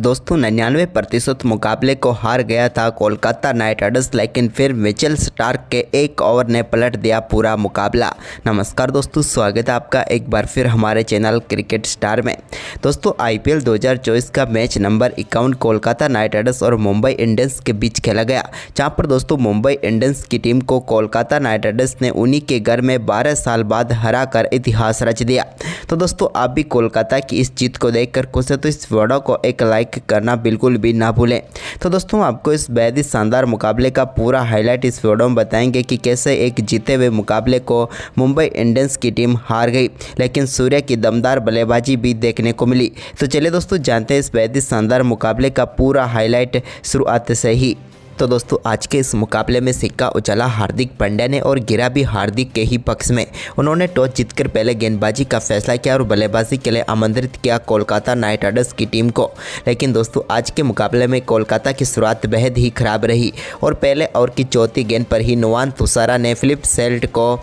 दोस्तों 99% मुकाबले को हार गया था कोलकाता नाइट राइडर्स, लेकिन फिर मिचेल स्टार्क के एक ओवर ने पलट दिया पूरा मुकाबला। नमस्कार दोस्तों, स्वागत है आपका एक बार फिर हमारे चैनल क्रिकेट स्टार में। दोस्तों आईपीएल 2024 का match number 51 Kolkata night Riders और मुंबई इंडियंस के बीच खेला गया, जहां पर दोस्तों मुंबई इंडियंस की टीम को कोलकाता नाइट राइडर्स ने उन्हीं के घर में 12 साल बाद हरा कर इतिहास रच दिया। तो दोस्तों आप भी कोलकाता की इस जीत को देखकर खुश है तो इस वीडियो को एक लाइक करना बिल्कुल भी ना भूलें। तो दोस्तों आपको इस बेहद ही शानदार मुकाबले का पूरा हाईलाइट इस वीडियो में बताएंगे कि कैसे एक जीते हुए मुकाबले को मुंबई इंडियंस की टीम हार गई, लेकिन सूर्य की दमदार बल्लेबाजी भी देखने को मिली। तो चलिए दोस्तों जानते हैं इस बेहद ही शानदार मुकाबले का पूरा हाईलाइट शुरुआत से ही। तो दोस्तों आज के इस मुकाबले में सिक्का उछला हार्दिक पांड्या ने और गिरा भी हार्दिक के ही पक्ष में। उन्होंने टॉस जीतकर पहले गेंदबाजी का फैसला किया और बल्लेबाजी के लिए आमंत्रित किया कोलकाता नाइट राइडर्स की टीम को। लेकिन दोस्तों आज के मुकाबले में कोलकाता की शुरुआत बेहद ही खराब रही और पहले ओवर की चौथी गेंद पर ही नुवान तुषारा ने फिलिप सेल्ट को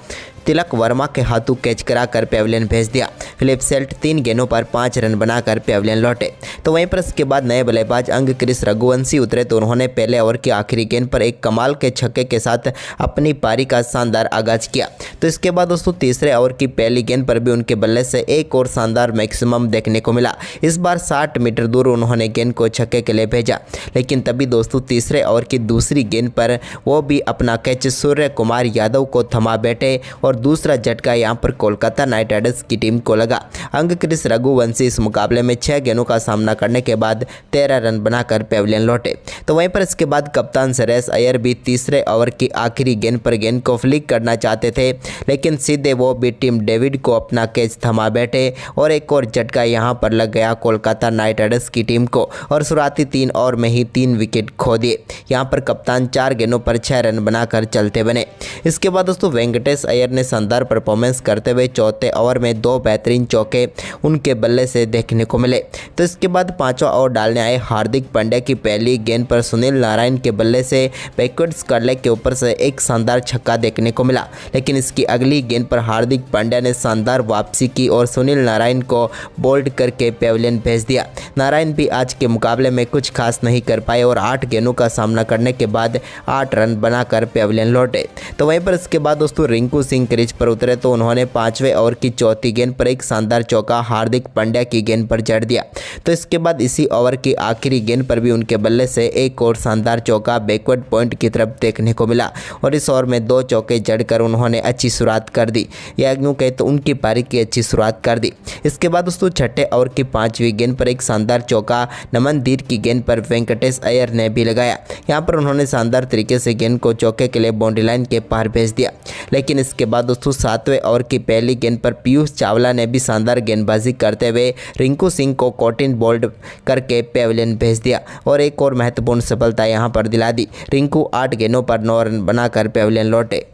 तिलक वर्मा के हाथों कैच कराकर पेविलियन भेज दिया। फिलिप सेल्ट 3 गेंदों पर 5 रन बनाकर पेविलियन लौटे। तो वहीं पर इसके बाद नए बल्लेबाज अंग क्रिस रघुवंशी उतरे तो उन्होंने पहले ओवर की आखिरी गेंद पर एक कमाल के छक्के के साथ अपनी पारी का शानदार आगाज किया। तो इसके बाद दोस्तों तीसरे ओवर की पहली गेंद पर भी उनके बल्ले से एक और शानदार मैक्सिमम देखने को मिला। इस बार 60 मीटर दूर उन्होंने गेंद को छक्के के लिए भेजा, लेकिन तभी दोस्तों तीसरे ओवर की दूसरी गेंद पर वो भी अपना कैच सूर्य कुमार यादव को थमा बैठे और दूसरा झटका यहां पर कोलकाता नाइट राइडर्स की टीम को लगा। अंग क्रिस रघुवंशी इस मुकाबले में 6 गेंदों का सामना करने के बाद 13 रन बनाकर पेविलियन लौटे। तो वहीं पर इसके बाद कप्तान श्रेयस अय्यर भी तीसरे ओवर की आखिरी गेंद पर गेंद को फ्लिक करना चाहते थे, लेकिन सीधे वो भी टीम डेविड को अपना कैच थमा बैठे और एक और झटका यहां पर लग गया कोलकाता नाइट राइडर्स की टीम को और शुरुआती 3 ओवर में ही 3 विकेट खो दिए। यहां पर कप्तान 4 गेंदों पर 6 रन बनाकर चलते बने। इसके बाद दोस्तों वेंकटेश अय्यर ने शानदार परफॉर्मेंस करते हुए चौथे ओवर में 2 बेहतरीन चौके उनके बल्ले से देखने को मिले। तो इसके बाद 5वां ओवर डालने आए हार्दिक पांड्या की पहली गेंद पर सुनील नारायण के बल्ले से बैकवर्ड्स कर्ले के ऊपर से एक शानदार छक्का देखने को मिला, लेकिन इसकी अगली गेंद पर हार्दिक पांड्या ने शानदार वापसी की और सुनील नारायण को बोल्ड करके पेविलियन भेज दिया। नारायण भी आज के मुकाबले में कुछ खास नहीं कर पाए और 8 गेंदों का सामना करने के बाद 8 रन बनाकर पेविलियन लौटे। तो वहीं पर इसके बाद दोस्तों रिंकू सिंह क्रीज पर उतरे तो उन्होंने 5वें ओवर की चौथी गेंद पर एक शानदार चौका हार्दिक पांड्या की गेंद पर जड़ दिया। तो इसके बाद इसी ओवर की आखिरी गेंद पर भी उनके बल्ले से एक और शानदार चौका बैकवर्ड पॉइंट की तरफ देखने को मिला और इस ओवर में 2 चौके जड़कर उन्होंने अच्छी शुरुआत कर दी, या यूं कहे तो उनकी पारी की अच्छी शुरुआत कर दी। इसके बाद दोस्तों छठे ओवर की 5वीं गेंद पर एक शानदार चौका नमन धीर की गेंद पर वेंकटेश अय्यर ने भी लगाया। यहाँ पर उन्होंने शानदार तरीके से गेंद को चौके के लिए बाउंड्री लाइन के पार भेज दिया। लेकिन इसके बाद दोस्तों 7वें ओवर की पहली गेंद पर पीयूष चावला ने भी शानदार गेंदबाजी करते हुए रिंकू सिंह को कॉटिन बोल्ड करके पेविलियन भेज दिया और एक और महत्वपूर्ण सफलता यहां पर दिला दी। रिंकू 8 गेंदों पर 9 रन बनाकर पेविलियन लौटे।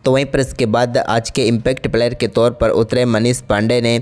तो वहीं पर इसके बाद आज के इम्पैक्ट प्लेयर के तौर पर उतरे मनीष पांडे ने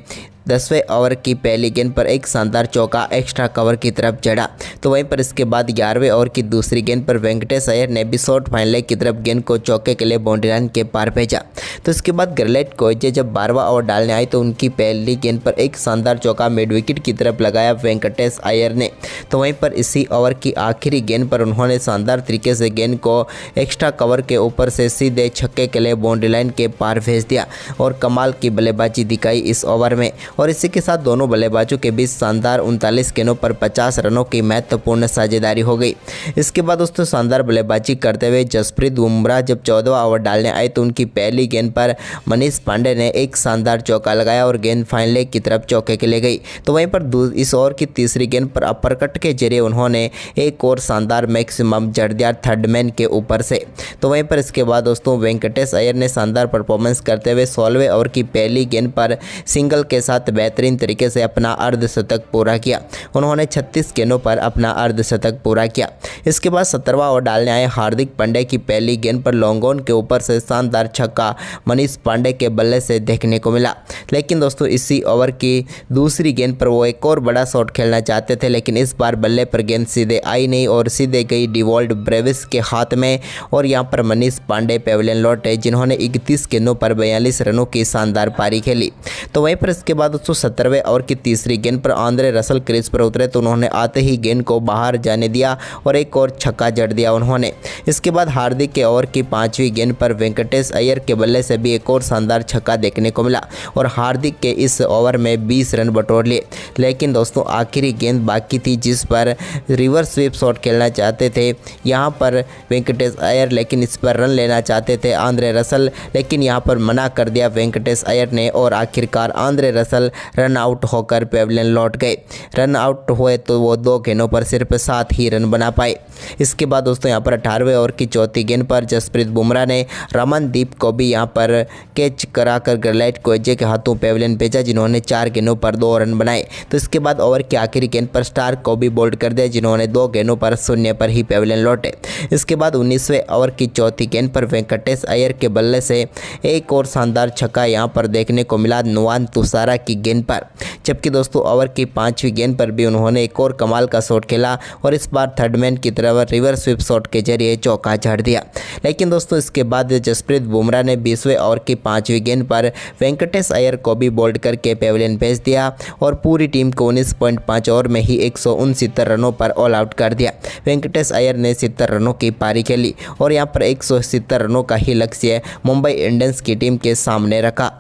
10वें ओवर की पहली गेंद पर एक शानदार चौका एक्स्ट्रा कवर की तरफ जड़ा। तो वहीं पर इसके बाद 11वें ओवर की दूसरी गेंद पर वेंकटेश अय्यर ने भी शॉर्ट फाइनल की तरफ गेंद को चौके के लिए बाउंड्री लाइन के पार भेजा। तो इसके बाद गरलेट कोइजे जब 12वां ओवर डालने आई तो उनकी पहली गेंद पर एक शानदार चौका मिड विकेट की तरफ लगाया वेंकटेश अय्यर ने। तो वहीं पर इसी ओवर की आखिरी गेंद पर उन्होंने शानदार तरीके से गेंद को एक्स्ट्रा कवर के ऊपर से सीधे छक्के के लिए बाउंड्री लाइन के पार भेज दिया और कमाल की बल्लेबाजी दिखाई इस ओवर में। और इसी के साथ दोनों बल्लेबाजों के बीच शानदार 39 गेंदों पर 50 रनों की महत्वपूर्ण साझेदारी हो गई। इसके बाद दोस्तों शानदार बल्लेबाजी करते हुए जसप्रीत बुमराह जब 14वां ओवर डालने आए तो उनकी पहली गेंद पर मनीष पांडे ने एक शानदार चौका लगाया और गेंद फाइन लेग की तरफ चौके के लिए गई। तो वहीं पर इस ओवर की तीसरी गेंद पर अपरकट के जरिए उन्होंने एक और शानदार मैक्सिमम जड़ दिया थर्ड मैन के ऊपर से। तो वहीं पर इसके बाद दोस्तों वेंकटेश अय्यर ने शानदार परफॉर्मेंस करते हुए 16वें ओवर की पहली गेंद पर सिंगल के साथ बेहतरीन तरीके से अपना अर्धशतक पूरा किया। उन्होंने 36 गेंदों पर अपना अर्धशतक पूरा किया। इसके बाद 17वां ओवर डालने आए हार्दिक पांड्या की पहली गेंद पर लॉन्ग ऑन के ऊपर से शानदार छक्का मनीष पांडे के बल्ले से देखने को मिला। लेकिन दोस्तों इसी ओवर की दूसरी गेंद पर वो एक और बड़ा शॉट खेलना चाहते थे, लेकिन इस बार बल्ले पर गेंद सीधे आई नहीं और सीधे गई डिवॉल्ड ब्रेविस के हाथ में और यहाँ पर मनीष पांडे पेविलियन लौटे जिन्होंने 31 गेंदों पर 42 रनों की शानदार पारी खेली। तो वहीं पर इसके बाद दोस्तों 17वें ओवर की तीसरी गेंद पर आंद्रे रसल क्रीज पर उतरे तो उन्होंने आते ही गेंद को बाहर जाने दिया और एक और छक्का जड़ दिया उन्होंने। इसके बाद हार्दिक के ओवर की 5वीं गेंद पर वेंकटेश अय्यर के बल्ले से भी एक और शानदार छक्का देखने को मिला और हार्दिक के इस ओवर में 20 रन बटोर लिए। लेकिन दोस्तों आखिरी गेंद बाकी थी जिस पर रिवर्स स्वीप शॉट खेलना चाहते थे यहाँ पर वेंकटेश अय्यर, लेकिन इस पर रन लेना चाहते थे आंद्रे रसल, लेकिन यहाँ पर मना कर दिया वेंकटेश अय्यर ने और आखिरकार आंद्रे रसल रन आउट होकर पेविलियन लौट गए। रन आउट हुए तो वो 2 गेंदों पर सिर्फ 7 ही रन बना पाए। इसके बाद दोस्तों यहाँ पर 18वें ओवर की चौथी गेंद पर जसप्रीत बुमराह ने रमनदीप को भी यहाँ पर कैच कराकर ग्रेलाइट कोएजे के हाथों पेविलियन भेजा जिन्होंने 4 गेंदों पर 2 रन बनाए। तो इसके बाद ओवर की आखिरी गेंद पर स्टार्क को भी बोल्ड कर दिया जिन्होंने 2 गेंदों पर 0 पर ही पेविलियन लौटे। इसके बाद 19वें ओवर की चौथी गेंद पर वेंकटेश अय्यर के बल्ले से एक और शानदार छक्का यहाँ पर देखने को मिला नुवान तुषारा की गेंद पर, जबकि दोस्तों ओवर की 5वीं गेंद पर भी उन्होंने एक और कमाल का शॉट खेला और इस बार थर्ड मैन की तरफ रिवर्स स्वीप शॉट के जरिए चौका जड़ दिया। लेकिन दोस्तों इसके बाद जसप्रीत बुमराह ने 20वें ओवर की 5वीं गेंद पर वेंकटेश अय्यर को भी बोल्ड करके पेविलियन भेज दिया और पूरी टीम को 19.5 ओवर में ही 169 रनों पर ऑल आउट कर दिया। वेंकटेश अय्यर ने 70 रनों की पारी खेली और यहाँ पर 170 रनों का ही लक्ष्य मुंबई इंडियंस की टीम के सामने रखा।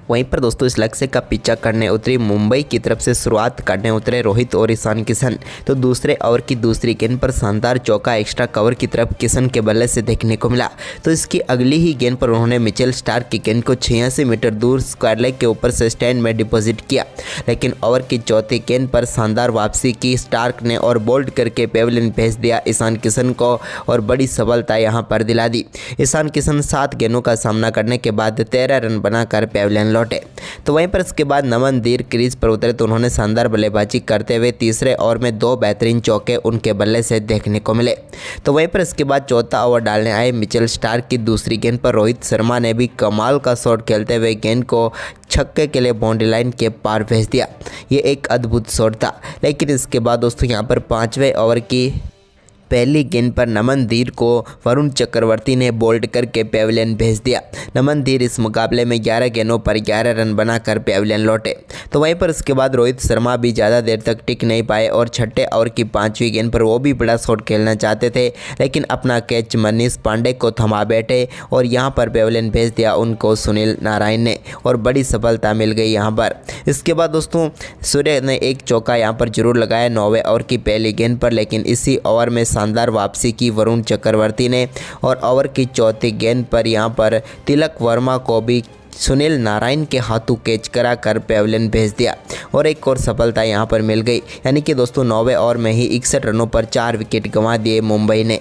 वहीं पर दोस्तों इस लक्ष्य का पीछा करने उतरी मुंबई की तरफ से शुरुआत करने उतरे रोहित और ईशान किशन। तो दूसरे ओवर की दूसरी गेंद पर शानदार चौका एक्स्ट्रा कवर की तरफ किशन के बल्ले से देखने को मिला। तो इसकी अगली ही गेंद पर उन्होंने मिचेल स्टार्क की गेंद को 86 मीटर दूर स्क्वायर लेग के ऊपर से स्टैंड में डिपॉजिट किया। लेकिन ओवर की चौथी गेंद पर शानदार वापसी की स्टार्क ने और बोल्ड करके पेविलियन भेज दिया ईशान किशन को और बड़ी सफलता यहाँ पर दिला दी। ईशान किशन 7 गेंदों का सामना करने के बाद 13 रन बनाकर पेविलियन लौटे। तो वहीं पर इसके बाद नमन धीर क्रीज पर उतरे तो उन्होंने शानदार बल्लेबाजी करते हुए तीसरे ओवर में 2 बेहतरीन चौके उनके बल्ले से देखने को मिले। तो वहीं पर इसके बाद चौथा ओवर डालने आए मिचेल स्टार्क की दूसरी गेंद पर रोहित शर्मा ने भी कमाल का शॉट खेलते हुए गेंद को छक्के के लिए बाउंड्री लाइन के पार भेज दिया। ये एक अद्भुत शॉट था। लेकिन इसके बाद दोस्तों यहाँ पर 5वें ओवर की पहली गेंद पर नमन धीर को वरुण चक्रवर्ती ने बोल्ड करके पेविलियन भेज दिया। नमन धीर इस मुकाबले में 11 गेंदों पर 11 रन बनाकर पेविलियन लौटे। तो वहीं पर इसके बाद रोहित शर्मा भी ज़्यादा देर तक टिक नहीं पाए और छठे ओवर की 5वीं गेंद पर वो भी बड़ा शॉट खेलना चाहते थे, लेकिन अपना कैच मनीष पांडे को थमा बैठे और यहाँ पर पेविलियन भेज दिया उनको सुनील नारायण ने और बड़ी सफलता मिल गई यहाँ पर। इसके बाद दोस्तों सूर्य ने एक चौका यहाँ पर जरूर लगाया 9वें ओवर की पहली गेंद पर, लेकिन इसी ओवर में शानदार वापसी की वरुण चक्रवर्ती ने और ओवर की चौथी गेंद पर यहां पर तिलक वर्मा को भी सुनील नारायण के हाथों कैच कराकर पेविलियन भेज दिया और एक और सफलता यहां पर मिल गई। यानी कि दोस्तों 9वें ओवर में ही 61 रनों पर 4 विकेट गंवा दिए मुंबई ने।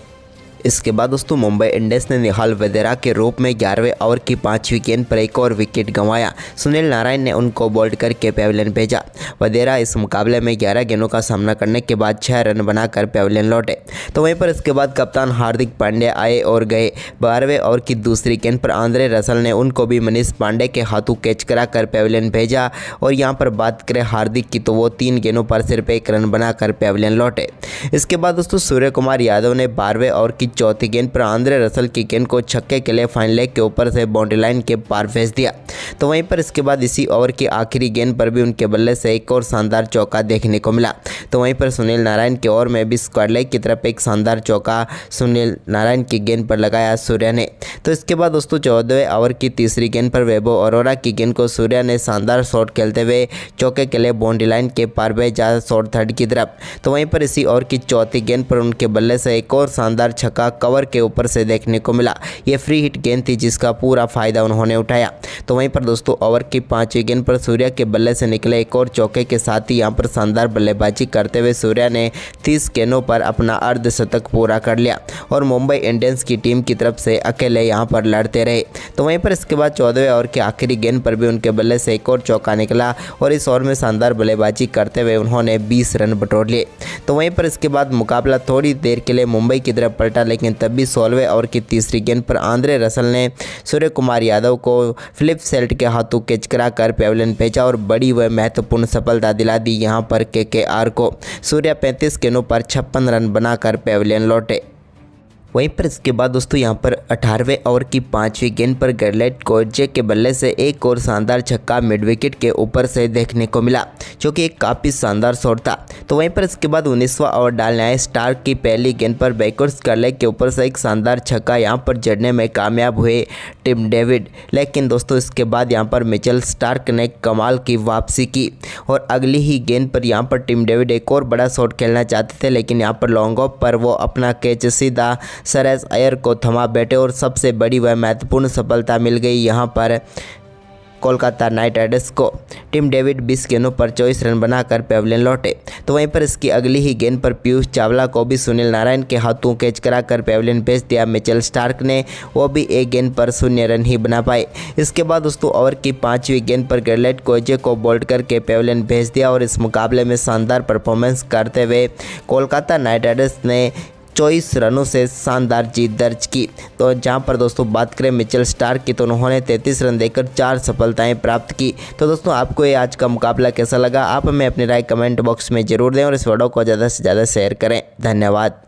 इसके बाद दोस्तों मुंबई इंडियंस ने निहाल वदेरा के रूप में 11वें ओवर की 5वीं गेंद पर एक और विकेट गंवाया। सुनील नारायण ने उनको बोल्ड करके पेविलियन भेजा। वदेरा इस मुकाबले में 11 गेंदों का सामना करने के बाद 6 रन बनाकर पेविलियन लौटे। तो वहीं पर इसके बाद कप्तान हार्दिक पांड्या आए और गए। 12वें ओवर की दूसरी गेंद पर आंद्रे रसल ने उनको भी मनीष पांडे के हाथों कैच कराकर पेविलियन भेजा और यहाँ पर बात करें हार्दिक की तो वो 3 गेंदों पर सिर्फ 1 रन बनाकर पेविलियन लौटे। इसके बाद दोस्तों सूर्य कुमार यादव ने 12वें ओवर की चौथी गेंद पर आंद्रे रसल की गेंद को छक्के के लिए फाइन लेग के ऊपर से बाउंड्री लाइन के पार भेज दिया। तो वहीं पर इसके बाद इसी ओवर की आखिरी गेंद पर भी उनके बल्ले से एक और शानदार चौका देखने को मिला। तो वहीं पर सुनील नारायण के ओवर में भी स्क्वायर लेग की तरफ एक शानदार चौका सुनील नारायण की गेंद पर लगाया सूर्य ने। तो इसके बाद दोस्तों 14वें ओवर की तीसरी गेंद पर वैभव अरोरा की गेंद को सूर्य ने शानदार शॉट खेलते हुए चौके के लिए बाउंड्री लाइन के पार भेजा शॉर्ट थर्ड की तरफ। तो वहीं पर इसी ओवर की चौथी गेंद पर उनके बल्ले से एक और शानदार छक्का कवर के ऊपर से देखने को मिला। ये फ्री हिट गेंद थी जिसका पूरा फायदा उन्होंने उठाया। तो वहीं पर दोस्तों ओवर की 5वीं गेंद पर सूर्य के बल्ले से निकले एक और चौके के साथ ही यहां पर शानदार बल्लेबाजी करते हुए सूर्य ने 30 गेंदों पर अपना अर्धशतक पूरा कर लिया और मुंबई इंडियंस की टीम की तरफ से अकेले यहां पर लड़ते रहे। तो वहीं पर इसके बाद 14वें ओवर की आखिरी गेंद पर भी उनके बल्ले से एक और चौका निकला और इस ओवर में शानदार बल्लेबाजी करते हुए उन्होंने 20 रन बटोर लिए। तो वहीं पर इसके बाद मुकाबला थोड़ी देर के लिए मुंबई की तरफ पलटा, लेकिन तब भी 16वें ओवर की तीसरी गेंद पर आंद्रे रसल ने सूर्य कुमार यादव को फ्लिप सेल्ट के हाथों कैच कराकर पेविलियन भेजा और बड़ी व महत्वपूर्ण सफलता दिला दी यहां पर केकेआर को। सूर्य 35 गेंदों पर 56 रन बनाकर पेविलियन लौटे। वहीं पर इसके बाद दोस्तों यहाँ पर 18वें ओवर की 5वीं गेंद पर गैरलेट कोर्जे के बल्ले से एक और शानदार छक्का मिड विकेट के ऊपर से देखने को मिला, जो कि एक काफ़ी शानदार शॉट था। तो वहीं पर इसके बाद 19वां ओवर डालने आए स्टार्क की पहली गेंद पर बैकवर्ड्स करले के ऊपर से एक शानदार छक्का यहाँ पर जड़ने में कामयाब हुए टिम डेविड। लेकिन दोस्तों इसके बाद यहाँ पर मिचेल स्टार्क ने कमाल की वापसी की और अगली ही गेंद पर यहाँ पर टिम डेविड एक और बड़ा शॉट खेलना चाहते थे, लेकिन यहाँ पर लॉन्ग ऑफ पर वो अपना कैच सीधा सरेश अय्यर को थमा बैठे और सबसे बड़ी व महत्वपूर्ण सफलता मिल गई यहाँ पर कोलकाता नाइट राइडर्स को। टिम डेविड 20 गेंदों पर 24 रन बनाकर पेविलियन लौटे। तो वहीं पर इसकी अगली ही गेंद पर पीयूष चावला को भी सुनील नारायण के हाथों कैच कराकर पेविलियन भेज दिया। मिचेल स्टार्क ने वो भी एक गेंद पर 0 रन ही बना पाए। इसके बाद दोस्तों ओवर की 5वीं गेंद पर गैरलेट कोर्जे को बोल्ड करके पेविलियन भेज दिया और इस मुकाबले में शानदार परफॉर्मेंस करते हुए कोलकाता नाइट राइडर्स ने 24 रनों से शानदार जीत दर्ज की। तो जहां पर दोस्तों बात करें मिचेल स्टार्क की, तो उन्होंने 33 रन देकर 4 सफलताएं प्राप्त की। तो दोस्तों आपको ये आज का मुकाबला कैसा लगा, आप हमें अपनी राय कमेंट बॉक्स में ज़रूर दें और इस वीडियो को ज़्यादा से ज़्यादा शेयर करें। धन्यवाद।